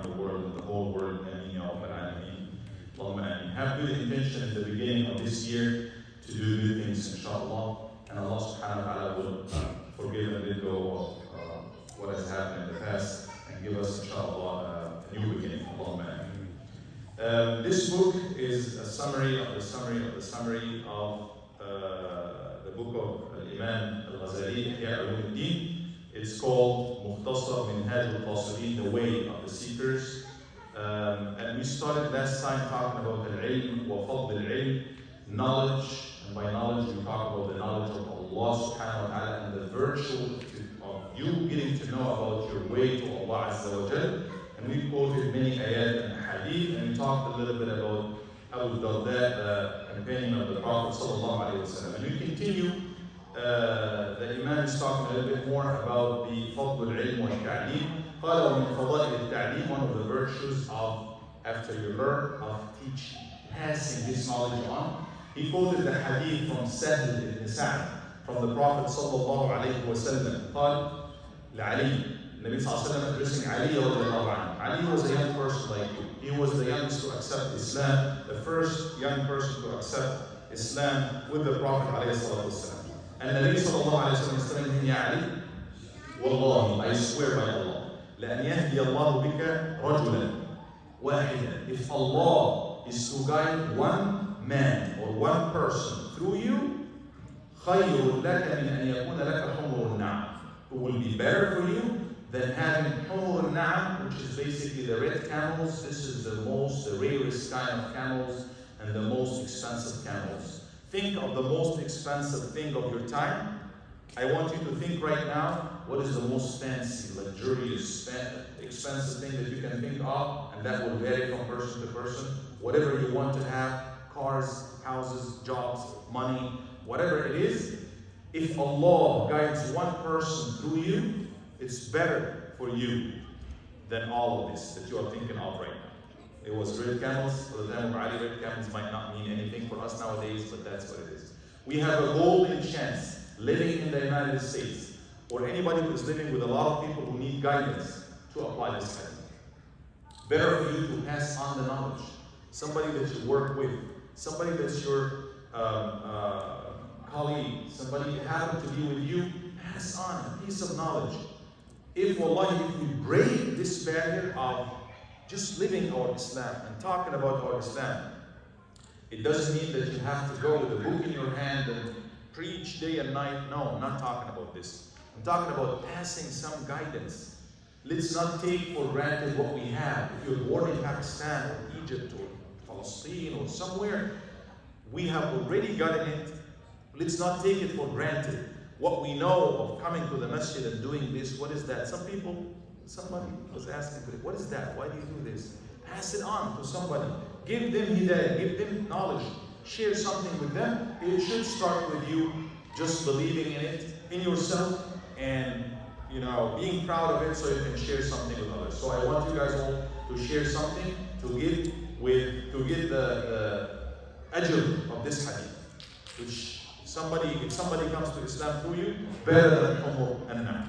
the world and the whole world. Ameen ya Rabbal Alameen. Allahumma ameen. Have good intention in the beginning of this year to do good things, inshallah. And Allah subhanahu wa ta'ala will forgive and let go of what has happened in the past and give us, inshallah, a new beginning. Allahumma ameen. This book is a summary of the summary of the book of Imam Al-Ghazali, Ihya Ulumuddin. It's called Mukhtasar Minhaj al-Qasidin, the way of the seekers. And we started last time talking about al-ilm wa fadl al-ilm, knowledge. And by knowledge, we talk about the knowledge of Allah subhanahu wa ta'ala and the virtue of you getting to know about your way to Allah Azza wa Jal. And we quoted many ayat and hadith, and we talked a little bit about Abu Darda, the companion of the Prophet sallallahu alaihi wasallam. And we continue, the Imam is talking a little bit more about the fadl al-ilm wa al-ta'lim. قال ومن فضائل التعليم, one of the virtues of, after you learn, of teaching, passing this knowledge on. He quoted the hadith from Sahl ibn Sa'd from the Prophet sallallahu alayhi wa sallam. قال لعلي, Nabi sallallahu alayhi wa sallam addressing Ali radiallahu anhu. Ali was a young person like you. He was the youngest to accept Islam, the first young person to accept Islam with the Prophet alayhi salatu wasallam. And Nabi sallallahu alayhi wa sallam is telling him, Ya Ali, Wallahi, I swear by Allah, لأن يهدي الله بك رجلا واحدا. If Allah is to guide one man or one person through you, خير لك من أن يكون لك حمر النعم. It will be better for you than having حمر النعم, which is basically the red camels. This is the rarest kind of camels and the most expensive camels. Think of the most expensive thing of your time. I want you to think right now, what is the most fancy, luxurious, expensive thing that you can think of, and that will vary from person to person. Whatever you want to have, cars, houses, jobs, money, whatever it is, if Allah guides one person through you, it's better for you than all of this that you are thinking of right now. It was red camels. For the time of Ali, red camels might not mean anything for us nowadays, but that's what it is. We have a golden chance living in the United States, or anybody who is living with a lot of people who need guidance, to apply this hadith. Better for you to pass on the knowledge. Somebody that you work with, somebody that's your colleague, somebody who happen to be with you, pass on a piece of knowledge. If we break this barrier of just living our Islam and talking about our Islam, it doesn't mean that you have to go with a book in your hand and preach day and night. No, I'm not talking about this. I'm talking about passing some guidance. Let's not take for granted what we have. If you're born in Pakistan or Egypt or Palestine or somewhere, we have already gotten it. Let's not take it for granted. What we know of coming to the masjid and doing this, what is that? Somebody was asking, what is that? Why do you do this? Pass it on to somebody. Give them hidayah, give them knowledge. Share something with them. It should start with you just believing in it, in yourself, and being proud of it so you can share something with others. So I want you guys all to share something to get the ajr of this hadith. Which if somebody comes to Islam through you, better than Humur and Na'am.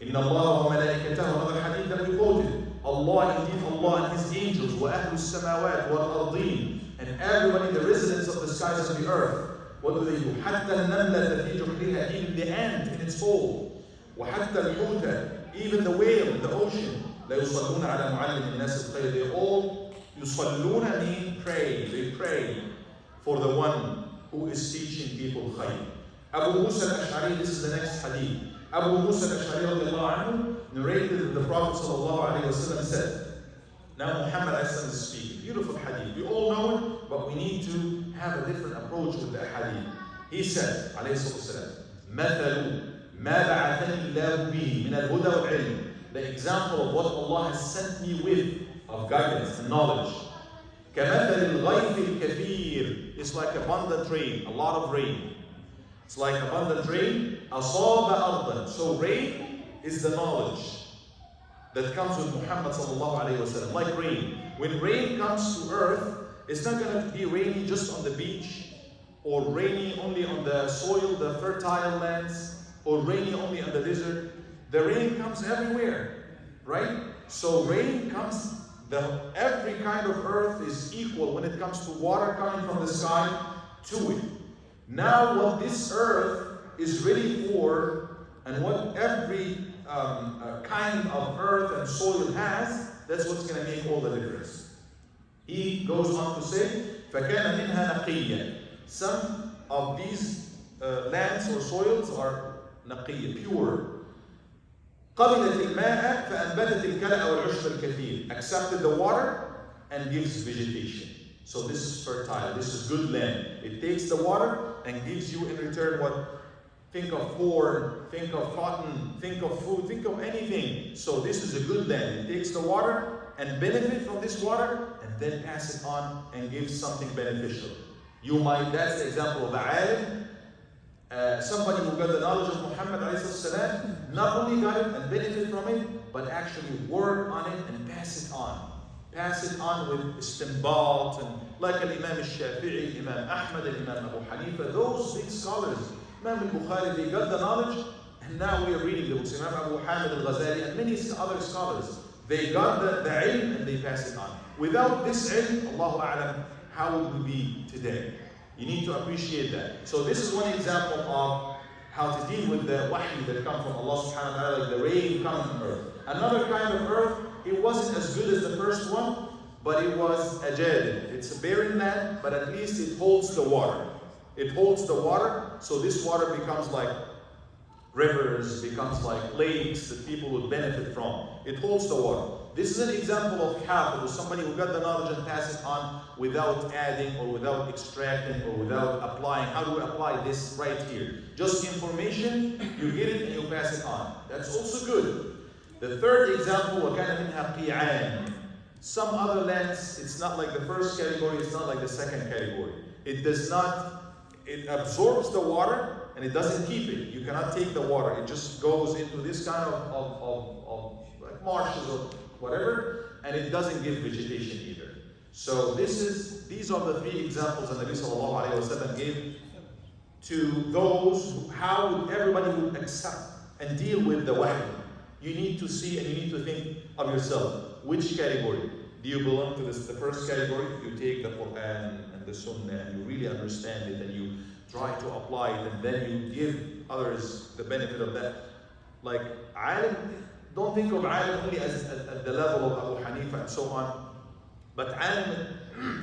Inna Allah wa malaikatahu, another hadith that we quoted. Allah, indeed Allah and His angels, wa ahlu samawat wal ardeen, and everybody, the residents of the skies and the earth, what do they do? حتى النملة في جحرها, even the ant in its hole. وحتى الحوت, even the whale in the ocean. لا يصلون على معلم الناس الخير. They all يصلون mean pray. They pray for the one who is teaching people khayr. Abu Musa al-Ash'ari, this is the next hadith. Abu Musa al-Ash'ari radiallahu anhu narrated that the Prophet sallallahu alayhi wa sallam said, now Muhammad is speaking, beautiful hadith. We all know it, but we need to have a different approach with the hadith. He said, alayhi sallam, مثل ما بعثني الله به من الهدى والعلم. The example of what Allah has sent me with of guidance and knowledge. كمثل الغيث الكثير. It's like abundant rain, a lot of rain. It's like abundant rain. أصاب أرضا. So rain is the knowledge that comes with Muhammad sallallahu alayhi wa sallam. Like rain. When rain comes to earth, it's not going to be rainy just on the beach, or rainy only on the soil, the fertile lands, or rainy only on the desert. The rain comes everywhere, right? So rain comes Every kind of earth is equal when it comes to water coming from the sky to it. Now what this earth is ready for, and what every kind of earth and soil has, that's what's going to make all the difference. He goes on to say, فَكَانَ مِنْهَا نَقِيًّا. Some of these lands or soils are نقية, pure. قبلت الماء فأنبتت الكلأ والعشب الكثير. Accepted the water and gives vegetation. So this is fertile, this is good land. It takes the water and gives you in return what? Think of corn, think of cotton, think of food, think of anything. So this is a good land. It takes the water and benefit from this water and then pass it on and give something beneficial. That's the example of the alim. Somebody who got the knowledge of Muhammad ﷺ, not only got it and benefit from it, but actually work on it and pass it on. Pass it on with istinbat, and like Imam al-Shafi'i, Imam Ahmad, Imam Abu Hanifa, those big scholars. Imam al-Bukhari, they got the knowledge, and now we are reading the books. Imam Abu Hamid al-Ghazali and many other scholars. They got the ilm and they pass it on. Without this ilm, Allahu A'lam, how would we be today? You need to appreciate that. So this is one example of how to deal with the wahy that come from Allah subhanahu wa ta'ala, like the rain coming from earth. Another kind of earth, it wasn't as good as the first one, but it was a jadid. It's a barren land, but at least it holds the water. It holds the water, so this water becomes like rivers, becomes like lakes that people would benefit from. It holds the water. This is an example of hafiz, somebody who got the knowledge and pass it on without adding or without extracting or without applying. How do we apply this right here? Just information, you get it and you pass it on. That's also good. The third example, وَكَانَ مِنْهَا قِيعَانٍ. Some other lands, it's not like the first category, it's not like the second category. It absorbs the water and it doesn't keep it. You cannot take the water. It just goes into this kind of like marshes or whatever, and it doesn't give vegetation either. So these are the three examples that Nabi sallallahu alayhi wa sallam gave to those how everybody would accept and deal with the wahy. You need to see and you need to think of yourself. Which category? Do you belong to the first category? You take the Quran and the Sunnah and you really understand it and you try to apply it and then you give others the benefit of that. Like alim, don't think of alim only as at the level of Abu Hanifa and so on. But alim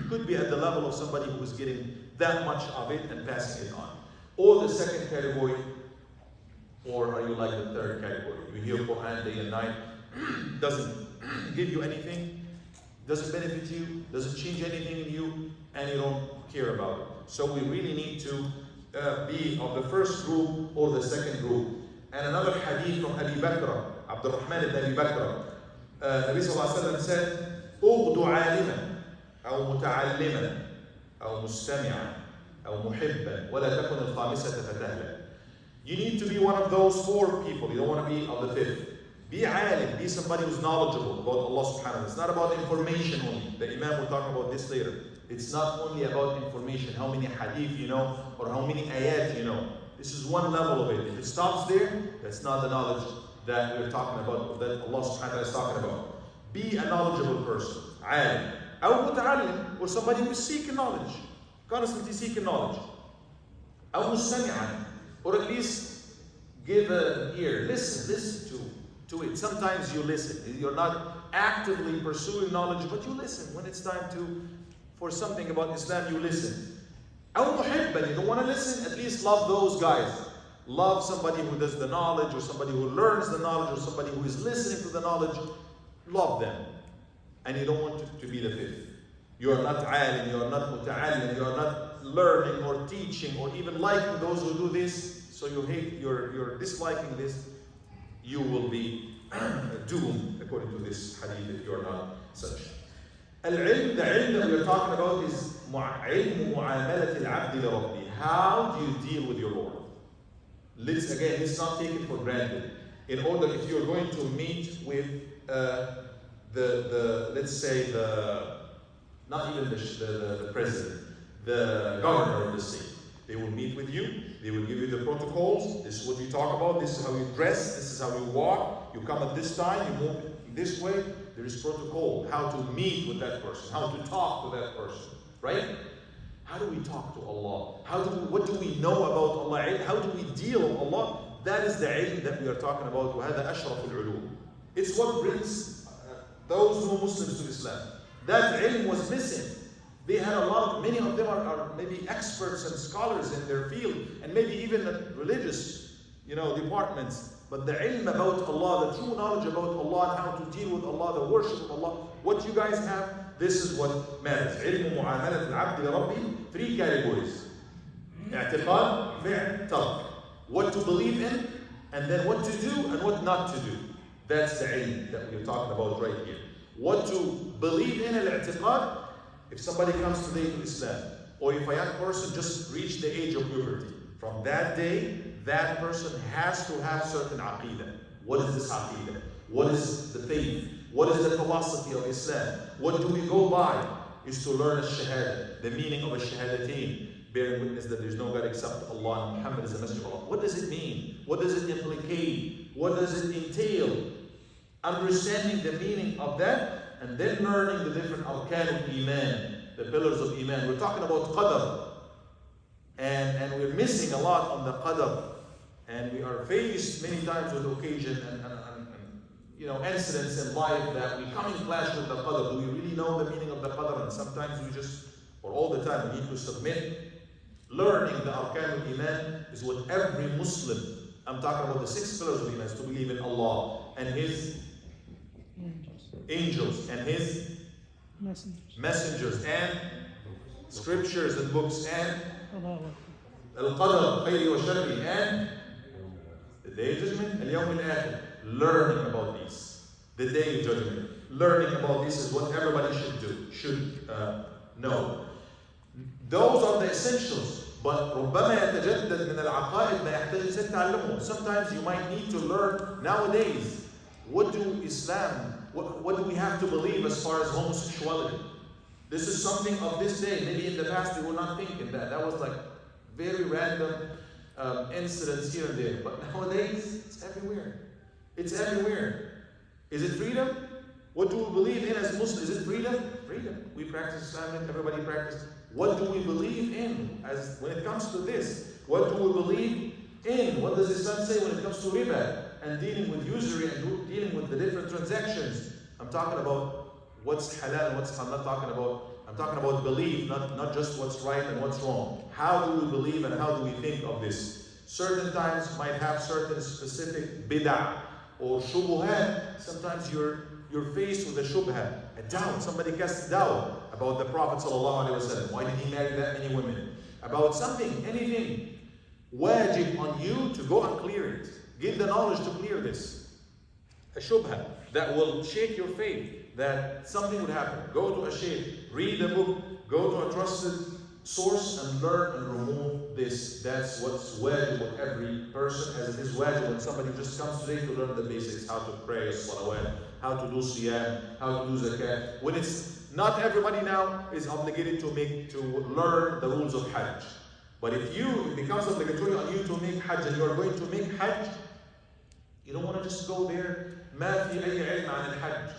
could be at the level of somebody who is getting that much of it and passing it on. Or the second category, or are you like the third category? You hear Quran day and night, doesn't give you anything, doesn't benefit you, doesn't change anything in you, and you don't care about it. So we really need to be of the first group or the second group. And another hadith from Abi Bakr, Abdurrahman ibn Abi Bakr, Nabi sallallahu alayhi wa sallam said, أغد عالما أو متعلما أو مستمعا أو محبا ولا تكن الخامسة فتهلك. You need to be one of those four people. You don't want to be of the fifth. Be alim, be somebody who's knowledgeable about Allah subhanahu wa ta'ala. It's not about information only. The Imam will talk about this later. It's not only about information, how many hadith you know, or how many ayat you know. This is one level of it. If it stops there, that's not the knowledge that we're talking about, that Allah subhanahu wa ta'ala is talking about. Be a knowledgeable person, alim. أو متعلم, or somebody who is seeking knowledge, constantly seeking knowledge. أو مستمعا, or at least give an ear, listen to it. Sometimes you listen. You're not actively pursuing knowledge, but you listen. When it's time for something about Islam, you listen. أو محبا, you don't want to listen, at least love those guys. Love somebody who does the knowledge, or somebody who learns the knowledge, or somebody who is listening to the knowledge. Love them. And you don't want to be the fifth. You are not alim, you are not muta'allim, you are not learning or teaching or even liking those who do this. So you hate, you're disliking this. You will be doomed according to this hadith if you are not such. Al-ilm, the ilm that we are talking about is ilm mu'amalat al-abd li rabbi. How do you deal with your Lord? Let's not take it for granted. In order, if you're going to meet with let's say not even the president, the governor of the state, they will meet with you. They will give you the protocols. This is what you talk about. This is how you dress. This is how you walk. You come at this time. You move this way. There is protocol, how to meet with that person, how to talk to that person, right? How do we talk to Allah? What do we know about Allah? How do we deal with Allah? That is the ilm that we are talking about. وَهَذَا أَشْرَفُ الْعُلُومِ. It's what brings those new Muslims to Islam. That ilm was missing. They had many of them are maybe experts and scholars in their field, and maybe even religious, departments. But the ilm about Allah, the true knowledge about Allah, and how to deal with Allah, the worship of Allah, what you guys have, this is what matters. علم معاملة العبد لربه, 3 categories. اعتقاد, فعل, ترك. What to believe in, and then what to do and what not to do. That's the ilm that we're talking about right here. What to believe in, al-i'tiqad, if somebody comes today to Islam, or if a young person just reached the age of puberty, from that day, that person has to have certain aqidah. What is this aqidah? What is the faith? What is the philosophy of Islam? What do we go by? Is to learn a-shahada, the meaning of a-shahadateen, bearing witness that there is no God except Allah and Muhammad is the messenger of Allah. What does it mean? What does it implicate? What does it entail? Understanding the meaning of that, and then learning the different arkan of Iman, the pillars of Iman. We're talking about qadar, and we're missing a lot on the qadar, and we are faced many times with occasion and incidents in life that we come in clash with the qadar. Do we really know the meaning of the qadar? And sometimes or all the time, we need to submit. Learning the arkan of Iman is what every Muslim, I'm talking about the 6 pillars of Iman, is to believe in Allah and His angels and His messengers and scriptures and books and al-qadar, khayri wa sharri, and the day of judgment, al-yawm al-akhir. Learning about these, the day of judgment. Learning about this is what everybody should know. Those are the essentials. But ربما يتجدد من العقائد ما يحتاج الإنسان تعلمه. Sometimes you might need to learn nowadays. What do we have to believe as far as homosexuality? This is something of this day. Maybe in the past they were not thinking that. That was like very random incidents here and there. But nowadays, it's everywhere. It's everywhere. Is it freedom? What do we believe in as Muslims? Is it freedom? Freedom. We practice Islam, everybody practices. What do we believe in when it comes to this? What do we believe in? What does Islam say when it comes to riba and dealing with usury and dealing with the different transactions? I'm talking about what's halal and what's haram. I'm talking about belief, not just what's right and what's wrong. How do we believe and how do we think of this? Certain times might have certain specific bid'ah or shubuhat. Sometimes you're faced with a shubha, a doubt. Somebody casts doubt about the Prophet ﷺ. Why did he marry that many women? About something, anything. Wajib on you to go and clear it. Get the knowledge to clear this. A shubha that will shake your faith, that something would happen. Go to a shaykh, read the book, go to a trusted source and learn and remove this. That's what's wajib with every person, as it is wajib when somebody just comes today to learn the basics, how to pray, salawat, how to do siyam, how to do zakat. When it's not everybody now is obligated to learn the rules of Hajj. But if it becomes obligatory on you to make Hajj and you are going to make Hajj, you don't want to just go there, ما في أي علم عن الحج.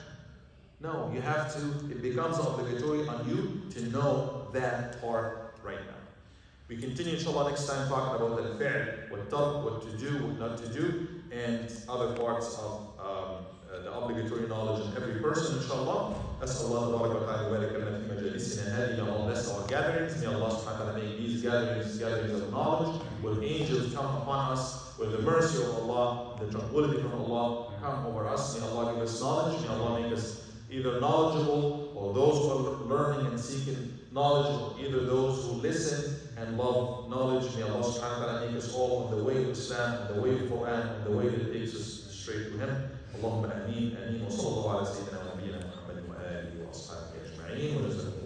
No, it becomes obligatory on you to know that part right now. We continue inshallah next time talking about the fi'l, what to do, what not to do, and other parts of the obligatory knowledge of every person inshallah. أسأل الله تبارك وتعالى يبارك لنا في مجالسنا هذه. Allah bless our gatherings. May Allah subhanahu wa ta'ala make these gatherings of knowledge, where angels come upon us, where the mercy of Allah, the tranquility from Allah come over us. May Allah give us knowledge. May Allah make us either knowledgeable, or those who are learning and seeking knowledge, or either those who listen and love knowledge. May Allah subhanahu wa ta'ala make us all on the way of Islam, on the way of Quran, on the way that takes us straight to Him. Allahumma ameen, ameen, wa sallallahu ala sayyidina wa nabiyyina Muhammad wa alihi wa ashabihi ajma'in, wa jazakum